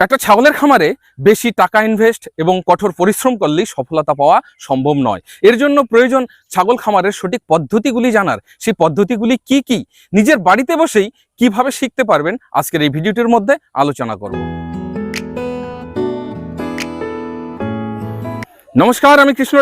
একটা ছাগলের খামারে বেশি টাকা ইনভেস্ট এবং কঠোর পরিশ্রম করলেই সফলতা পাওয়া সম্ভব নয়। এর জন্য প্রয়োজন ছাগল খামারের সঠিক পদ্ধতিগুলি জানার। সেই পদ্ধতিগুলি কি কি নিজের বাড়িতে বসেই কিভাবে শিখতে পারবেন আজকের এই ভিডিওটির মধ্যে আলোচনা করব। নমস্কার, আমি কৃষ্ণ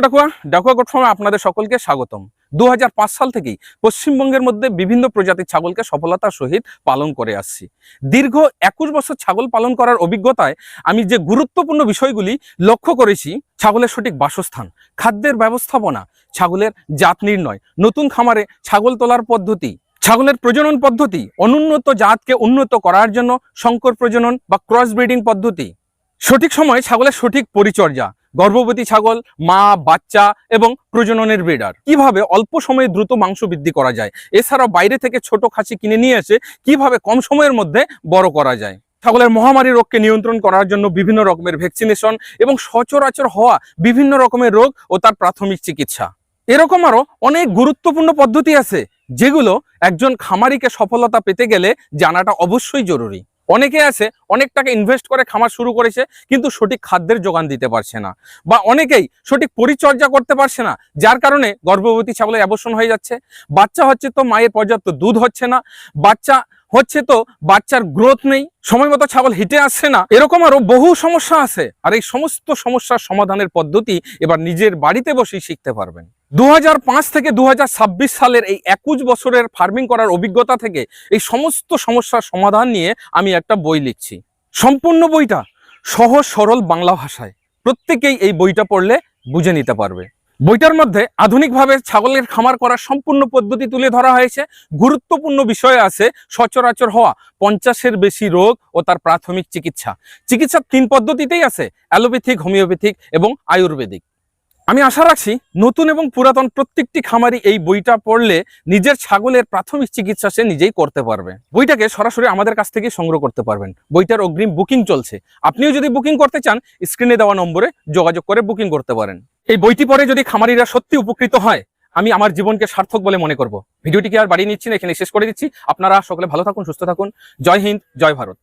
ডাকুয়া গোট ফার্মে আপনাদের সকলকে স্বাগতম। 2005 সাল থেকেই পশ্চিমবঙ্গের মধ্যে বিভিন্ন প্রজাতির ছাগলকে সফলতার সহিত পালন করে আসছি। দীর্ঘ 21 বছর ছাগল পালন করার অভিজ্ঞতায় আমি যে গুরুত্বপূর্ণ বিষয়গুলি লক্ষ্য করেছি, ছাগলের সঠিক বাসস্থান, খাদ্যের ব্যবস্থাপনা, ছাগলের জাত নির্ণয়, নতুন খামারে ছাগল তোলার পদ্ধতি, ছাগলের প্রজনন পদ্ধতি, অনুন্নত জাতকে উন্নত করার জন্য সংকর প্রজনন বা ক্রস ব্রিডিং পদ্ধতি, সঠিক সময়ে ছাগলের সঠিক পরিচর্যা, গর্ভবতী ছাগল, মা, বাচ্চা এবং প্রজননের ব্রিডার, কিভাবে অল্প সময়ে দ্রুত মাংস বৃদ্ধি করা যায়, এছাড়াও বাইরে থেকে ছোট খাসি কিনে নিয়ে এসে কিভাবে কম সময়ের মধ্যে বড় করা যায়, ছাগলের মহামারী রোগকে নিয়ন্ত্রণ করার জন্য বিভিন্ন রকমের ভ্যাকসিনেশন এবং সচরাচর হওয়া বিভিন্ন রকমের রোগ ও তার প্রাথমিক চিকিৎসা। এরকম আরো অনেক গুরুত্বপূর্ণ পদ্ধতি আছে যেগুলো একজন খামারিকে সফলতা পেতে গেলে জানাটা অবশ্যই জরুরি। অনেকে আছে অনেক টাকা ইনভেস্ট করে খামার শুরু করেছে কিন্তু সঠিক খাদ্যের যোগান দিতে পারছে না, বা অনেকেই সঠিক পরিচর্যা করতে পারছে না, যার কারণে গর্ভবতী ছাগলের অ্যাবর্শন হয়ে যাচ্ছে, বাচ্চা হচ্ছে তো মায়ের পর্যাপ্ত দুধ হচ্ছে না, বাচ্চা হচ্ছে তো বাচ্চার গ্রোথ নেই, সময় মতো ছাগল হিটে আসছে না। এরকম আরো বহু সমস্যা আছে। আর এই সমস্ত সমস্যার সমাধানের পদ্ধতি এবার নিজের বাড়িতে বসেই শিখতে পারবেন। 2005 থেকে 2026 সালের এই 21 বছরের ফার্মিং করার অভিজ্ঞতা থেকে এই সমস্ত সমস্যার সমাধান নিয়ে আমি একটা বই লিখছি। সম্পূর্ণ বইটা সহজ সরল বাংলা ভাষায়, প্রত্যেকেই এই বইটা পড়লে বুঝে নিতে পারবে। বইটার মধ্যে আধুনিকভাবে ছাগলের খামার করার সম্পূর্ণ পদ্ধতি তুলে ধরা হয়েছে। গুরুত্বপূর্ণ বিষয় আছে সচরাচর হওয়া 50-এর বেশি রোগ ও তার প্রাথমিক চিকিৎসা। চিকিৎসা 3 পদ্ধতিতেই আছে, অ্যালোপ্যাথিক, হোমিওপ্যাথিক এবং আয়ুর্বেদিক। আমি আশা রাখছি নতুন এবং পুরাতন প্রত্যেকটি খামারি এই বইটা পড়লে নিজের ছাগলের প্রাথমিক চিকিৎসা সে নিজেই করতে পারবে। বইটাকে সরাসরি আমাদের কাছ থেকে সংগ্রহ করতে পারবেন। বইটার অগ্রিম বুকিং চলছে। আপনিও যদি বুকিং করতে চান স্ক্রিনে দেওয়া নম্বরে যোগাযোগ করে বুকিং করতে পারেন। এই বইটি পড়ে যদি খামারিরা সত্যি উপকৃত হয়, আমি আমার জীবনকে সার্থক বলে মনে করব। ভিডিওটিকে আর বাড়িয়ে নিচ্ছি না, এখানে শেষ করে দিচ্ছি। আপনারা সকলে ভালো থাকুন, সুস্থ থাকুন। জয় হিন্দ, জয় ভারত।